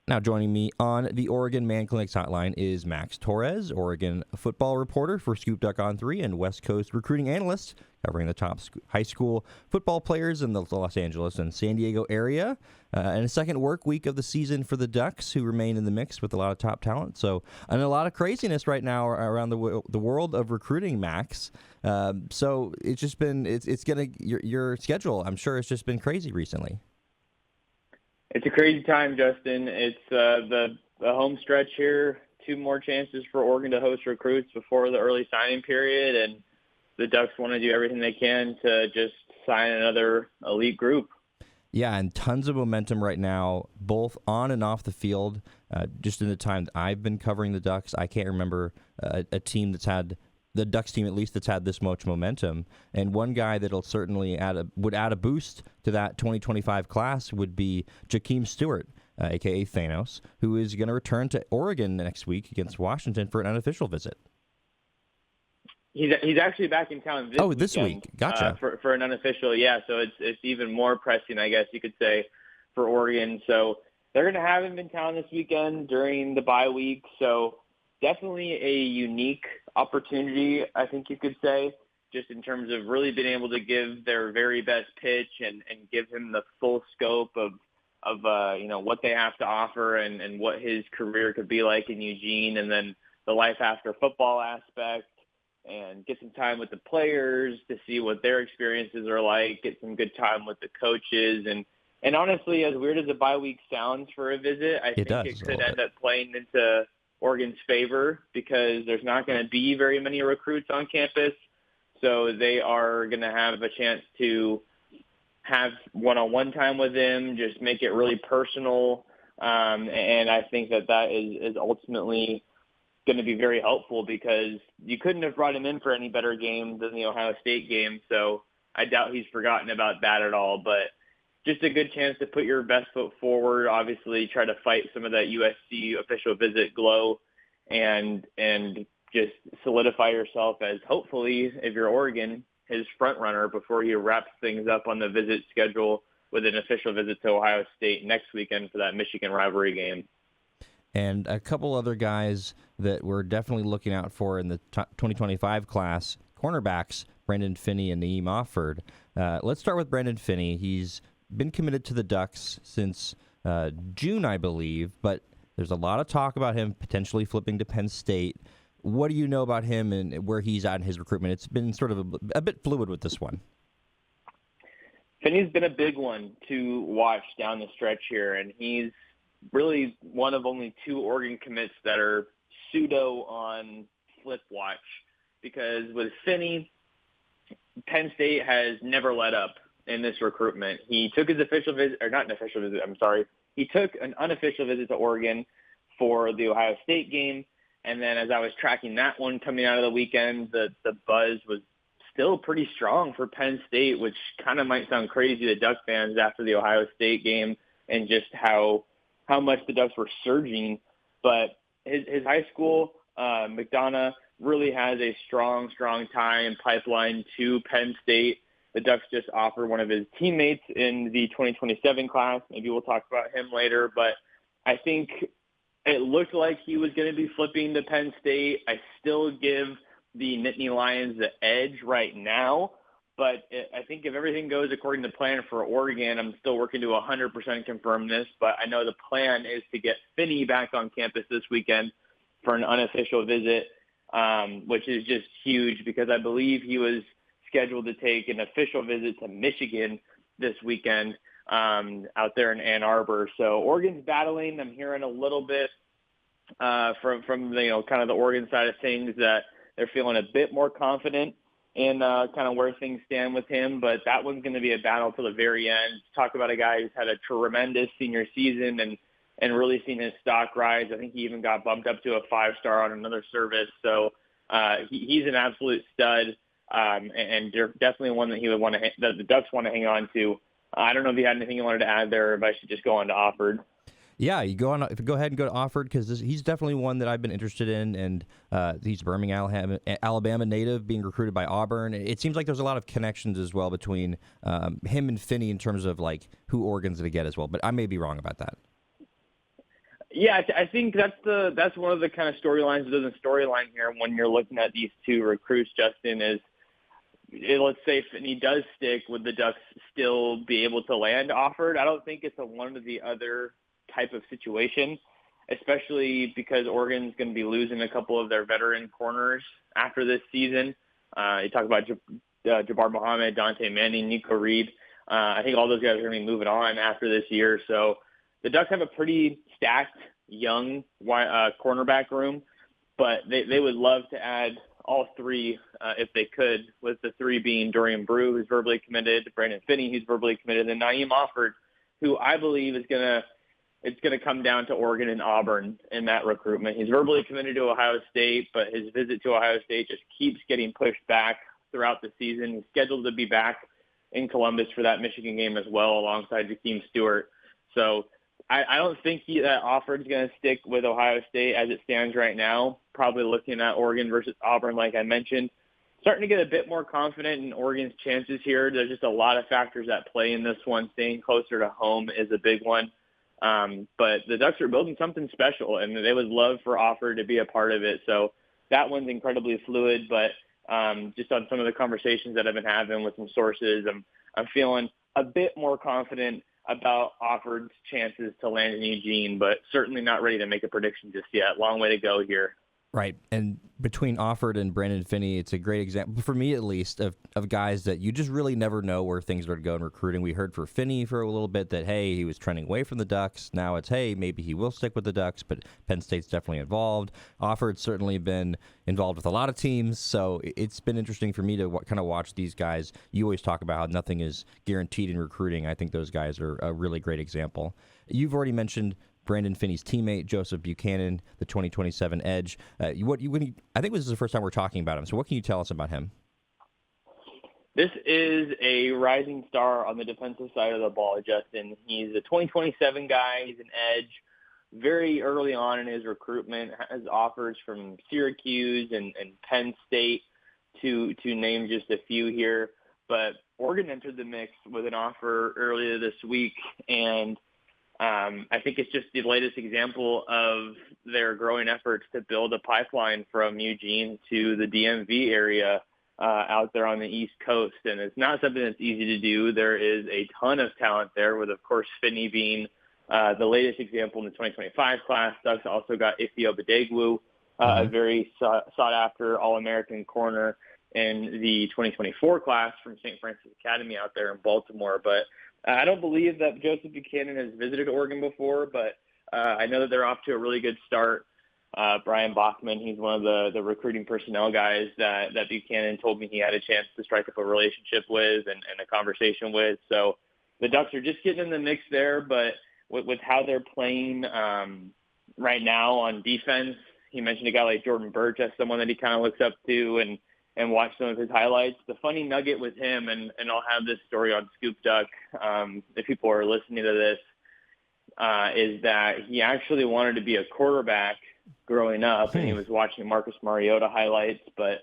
Now joining me on the Oregon Man Clinics hotline is Max Torres, Oregon football reporter for ScoopDuck on 3 and West Coast recruiting analyst, covering the top high school football players in the Los Angeles and San Diego area. And a second work week of the season for the Ducks, who remain in the mix with a lot of top talent. So, and a lot of craziness right now around the world of recruiting, Max. So it's just been, it's gonna, your schedule, I'm sure, it's just been crazy recently. It's a crazy time, Justin. It's the home stretch here. 2 more chances for Oregon to host recruits before the early signing period, and the Ducks want to do everything they can to just sign another elite group. Yeah, and tons of momentum right now, both on and off the field. Just in the time that I've been covering the Ducks, I can't remember a team that's had, the Ducks team at least, that's had this much momentum. And one guy that'll certainly would add a boost to that 2025 class would be Jahkeem Stewart, a.k.a. Thanos, who is going to return to Oregon next week against Washington for an unofficial visit. He's actually back in town this week. Gotcha. For an unofficial, yeah. So it's even more pressing, I guess you could say, for Oregon. So they're going to have him in town this weekend during the bye week. So definitely a unique opportunity, I think you could say, just in terms of really being able to give their very best pitch and give him the full scope of what they have to offer and what his career could be like in Eugene, and then the life after football aspect, and get some time with the players to see what their experiences are like, get some good time with the coaches. And honestly, as weird as a bye week sounds for a visit, I think it could end up playing into Oregon's favor, because there's not going to be very many recruits on campus. So they are going to have a chance to have one-on-one time with him, just make it really personal. And I think that is ultimately going to be very helpful, because you couldn't have brought him in for any better game than the Ohio State game. So I doubt he's forgotten about that at all. But just a good chance to put your best foot forward, obviously try to fight some of that USC official visit glow, and just solidify yourself as, hopefully, if you're Oregon, his front runner before he wraps things up on the visit schedule with an official visit to Ohio State next weekend for that Michigan rivalry game. And a couple other guys that we're definitely looking out for in the 2025 class, cornerbacks, Brandon Finney and Offord. Let's start with Brandon Finney. He's been committed to the Ducks since June, I believe, but there's a lot of talk about him potentially flipping to Penn State. What do you know about him and where he's at in his recruitment? It's been sort of a bit fluid with this one. Finney's been a big one to watch down the stretch here, and he's really one of only 2 Oregon commits that are pseudo on flip watch, because with Finney, Penn State has never let up in this recruitment. He took his official visit, or not an official visit, I'm sorry. He took an unofficial visit to Oregon for the Ohio State game. And then as I was tracking that one coming out of the weekend, the buzz was still pretty strong for Penn State, which kind of might sound crazy to Duck fans after the Ohio State game and just how much the Ducks were surging. But his high school, McDonough, really has a strong tie and pipeline to Penn State. The Ducks just offered one of his teammates in the 2027 class. Maybe we'll talk about him later, but I think it looked like he was going to be flipping to Penn State. I still give the Nittany Lions the edge right now, but I think if everything goes according to plan for Oregon, I'm still working to 100% confirm this, but I know the plan is to get Finny back on campus this weekend for an unofficial visit, which is just huge, because I believe he was scheduled to take an official visit to Michigan this weekend out there in Ann Arbor. So Oregon's battling. I'm hearing a little bit from kind of the Oregon side of things that they're feeling a bit more confident in kind of where things stand with him. But that one's going to be a battle to the very end. Talk about a guy who's had a tremendous senior season and really seen his stock rise. I think he even got bumped up to a 5-star on another service. So he's an absolute stud. And definitely one that he would want to, that the Ducks want to hang on to. I don't know if you had anything you wanted to add there, or if I should just go on to Offord. Yeah, go ahead and go to Offord, because he's definitely one that I've been interested in, and he's Birmingham, Alabama native, being recruited by Auburn. It seems like there's a lot of connections as well between him and Finney in terms of like who Oregon's going to get as well, but I may be wrong about that. Yeah, I think that's one of the kind of storylines within the storyline here when you're looking at these two recruits, Justin, is let's say Finny does stick, would the Ducks still be able to land Offord? I don't think it's a one or the other type of situation, especially because Oregon's going to be losing a couple of their veteran corners after this season. You talk about Jabbar Muhammad, Dante Manning, Nico Reed. I think all those guys are going to be moving on after this year. So the Ducks have a pretty stacked young cornerback room, but they would love to add all three if they could, with the three being Dorian Brew, who's verbally committed, Brandon Finney, who's verbally committed, and Naeem Offord, who I believe it's going to come down to Oregon and Auburn in that recruitment. He's verbally committed to Ohio State, but his visit to Ohio State just keeps getting pushed back throughout the season. He's scheduled to be back in Columbus for that Michigan game as well, alongside Jahkeem Stewart. So I don't think that Offord's going to stick with Ohio State as it stands right now. Probably looking at Oregon versus Auburn, like I mentioned. Starting to get a bit more confident in Oregon's chances here. There's just a lot of factors at play in this one. Staying closer to home is a big one. But the Ducks are building something special, and they would love for Offord to be a part of it. So that one's incredibly fluid, but just on some of the conversations that I've been having with some sources, I'm feeling a bit more confident about Offord's chances to land in Eugene, but certainly not ready to make a prediction just yet. Long way to go here. Right. And between Offord and Brandon Finney, it's a great example, for me at least, of guys that you just really never know where things are going to go in recruiting. We heard for Finney for a little bit that, hey, he was trending away from the Ducks. Now it's, hey, maybe he will stick with the Ducks, but Penn State's definitely involved. Offord's certainly been involved with a lot of teams, so it's been interesting for me to kind of watch these guys. You always talk about how nothing is guaranteed in recruiting. I think those guys are a really great example. You've already mentioned Brandon Finney's teammate, Joseph Buchanan, the 2027 Edge. I think this is the first time we're talking about him. So what can you tell us about him? This is a rising star on the defensive side of the ball, Justin. He's a 2027 guy. He's an edge. Very early on in his recruitment, has offers from Syracuse and Penn State, to name just a few here. But Oregon entered the mix with an offer earlier this week, and I think it's just the latest example of their growing efforts to build a pipeline from Eugene to the DMV area out there on the East Coast. And it's not something that's easy to do. There is a ton of talent there, with, of course, Finny being the latest example in the 2025 class. Ducks also got Ifeoma Badegwu, a very sought-after All-American corner in the 2024 class from St. Francis Academy out there in Baltimore. But I don't believe that Joseph Buchanan has visited Oregon before, but I know that they're off to a really good start. Brian Bachman, he's one of the recruiting personnel guys that Buchanan told me he had a chance to strike up a relationship with and a conversation with. So the Ducks are just getting in the mix there, but with how they're playing right now on defense, he mentioned a guy like Jordan Birch as someone that he kind of looks up to and watch some of his highlights. The funny nugget with him, and I'll have this story on ScoopDuck if people are listening to this, is that he actually wanted to be a quarterback growing up, and he was watching Marcus Mariota highlights, but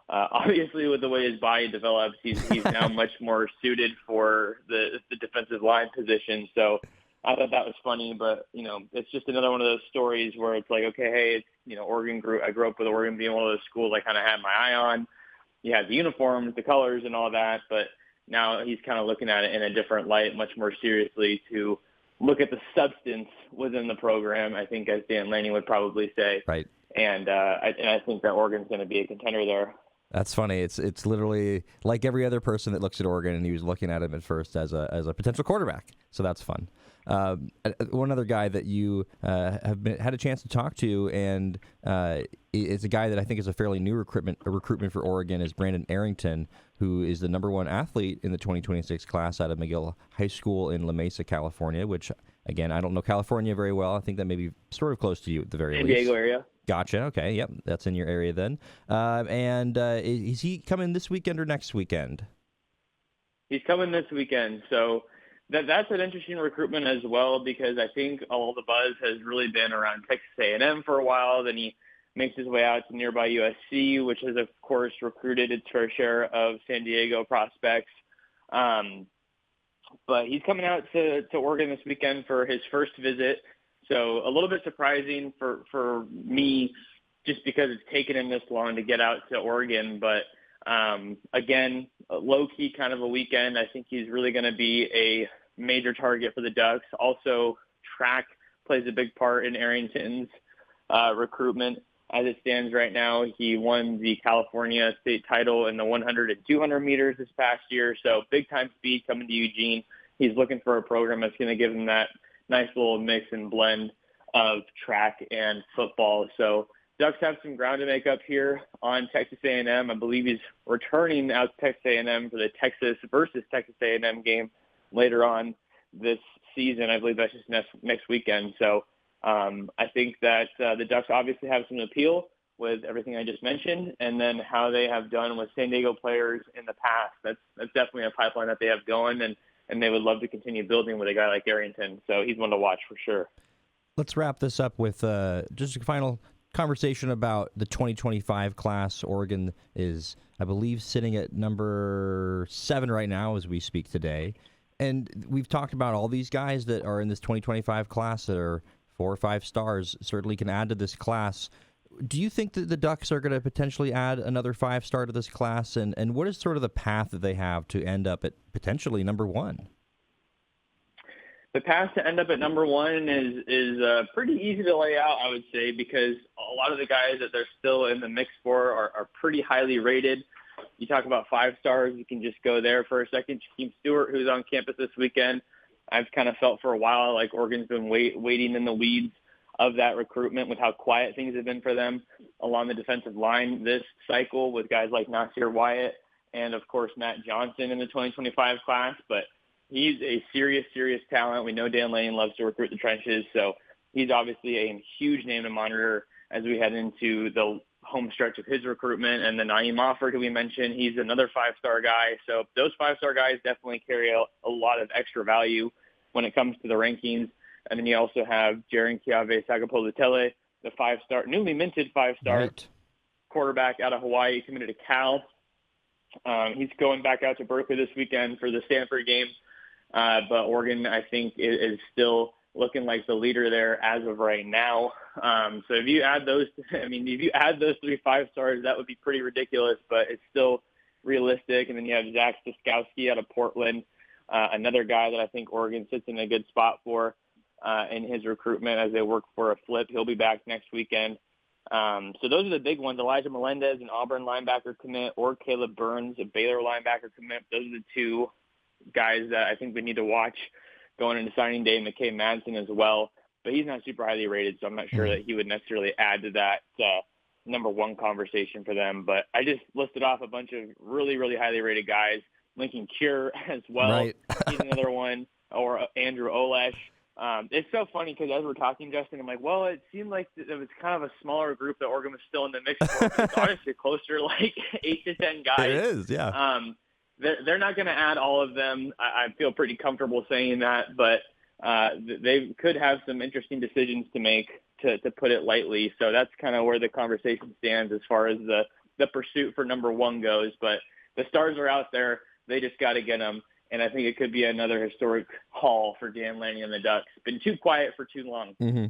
obviously with the way his body develops, he's now much more suited for the defensive line position. So I thought that was funny, but, it's just another one of those stories where it's like, okay, hey, I grew up with Oregon being one of those schools I kind of had my eye on. You have the uniforms, the colors, and all that, but now he's kind of looking at it in a different light, much more seriously, to look at the substance within the program, I think, as Dan Lanning would probably say. Right. And I think that Oregon's going to be a contender there. That's funny. It's literally like every other person that looks at Oregon, and he was looking at him at first as a potential quarterback. So that's fun. One other guy that you had a chance to talk to, and is a guy that I think is a fairly new recruitment for Oregon, is Brandon Arrington, who is the number one athlete in the 2026 class out of McGill High School in La Mesa, California, which, again, I don't know California very well. I think that may be sort of close to you at the very least. San Diego area. Gotcha. Okay. Yep. That's in your area then. Is he coming this weekend or next weekend? He's coming this weekend. So that's an interesting recruitment as well, because I think all the buzz has really been around Texas A&M for a while. Then he makes his way out to nearby USC, which has, of course, recruited its fair share of San Diego prospects. But he's coming out to Oregon this weekend for his first visit So a little bit surprising for me, just because it's taken him this long to get out to Oregon. But again, low-key kind of a weekend. I think he's really going to be a major target for the Ducks. Also, track plays a big part in Arrington's recruitment. As it stands right now, he won the California state title in the 100 and 200 meters this past year. So big-time speed coming to Eugene. He's looking for a program that's going to give him that nice little mix and blend of track and football. So Ducks have some ground to make up here on Texas A&M. I believe he's returning out to Texas A&M for the Texas versus Texas A&M game later on this season. I believe that's just next weekend. So I think that the Ducks obviously have some appeal with everything I just mentioned, and then how they have done with San Diego players in the past. That's definitely a pipeline that they have going, and they would love to continue building with a guy like Arrington. So he's one to watch for sure. Let's wrap this up with just a final conversation about the 2025 class. Oregon is, I believe, sitting at number 7 right now as we speak today. And we've talked about all these guys that are in this 2025 class that are 4 or 5 stars, certainly can add to this class. Do you think that the Ducks are going to potentially add another 5-star to this class? And what is sort of the path that they have to end up at potentially number 1? The path to end up at number 1 is pretty easy to lay out, I would say, because a lot of the guys that they're still in the mix for are pretty highly rated. You talk about 5 stars, you can just go there for a second. Jahkeem Stewart, who's on campus this weekend, I've kind of felt for a while like Oregon's been waiting in the weeds of that recruitment with how quiet things have been for them along the defensive line this cycle with guys like Nasir Wyatt and, of course, Matt Johnson in the 2025 class. But he's a serious talent. We know Dan Lane loves to recruit the trenches, so he's obviously a huge name to monitor as we head into the home stretch of his recruitment. And then Naeem Offord, who we mentioned, he's another 5-star guy. So those 5-star guys definitely carry a lot of extra value when it comes to the rankings. And then you also have Jaren Kiave Sagapolutele, the 5-star, newly minted 5-star quarterback out of Hawaii, committed to Cal. He's going back out to Berkeley this weekend for the Stanford game. But Oregon, I think, is still looking like the leader there as of right now. So if you add those, if you add those 3 5-stars, that would be pretty ridiculous, but it's still realistic. And then you have Zach Stiskowski out of Portland, another guy that I think Oregon sits in a good spot for in his recruitment as they work for a flip. He'll be back next weekend. So those are the big ones. Elijah Melendez, an Auburn linebacker commit, or Caleb Burns, a Baylor linebacker commit. Those are the 2 guys that I think we need to watch going into signing day. McKay Madsen as well, but he's not super highly rated, so I'm not sure that he would necessarily add to that number 1 conversation for them. But I just listed off a bunch of really highly rated guys. Lincoln Cure as well. Right. He's another one, or Andrew Olesh. It's so funny because as we're talking, Justin, I'm like, well, it seemed like it was kind of a smaller group that Oregon was still in the mix for. It's honestly closer, like 8 to 10 guys. It is, yeah. They're not going to add all of them. I feel pretty comfortable saying that, but they could have some interesting decisions to make, to put it lightly. So that's kind of where the conversation stands as far as the pursuit for number 1 goes. But the stars are out there. They just got to get them. And I think it could be another historic haul for Dan Lanning and the Ducks. Been too quiet for too long. Mm-hmm.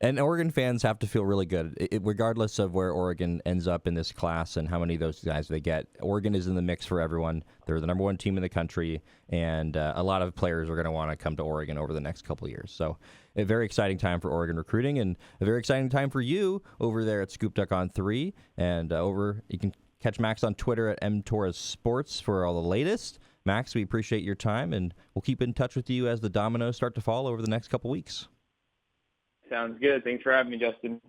And Oregon fans have to feel really good, regardless of where Oregon ends up in this class and how many of those guys they get. Oregon is in the mix for everyone. They're the number 1 team in the country, and a lot of players are going to want to come to Oregon over the next couple of years. So a very exciting time for Oregon recruiting, and a very exciting time for you over there at ScoopDuck on 3. And you can catch Max on Twitter at mtorresports for all the latest. Max, we appreciate your time, and we'll keep in touch with you as the dominoes start to fall over the next couple weeks. Sounds good. Thanks for having me, Justin.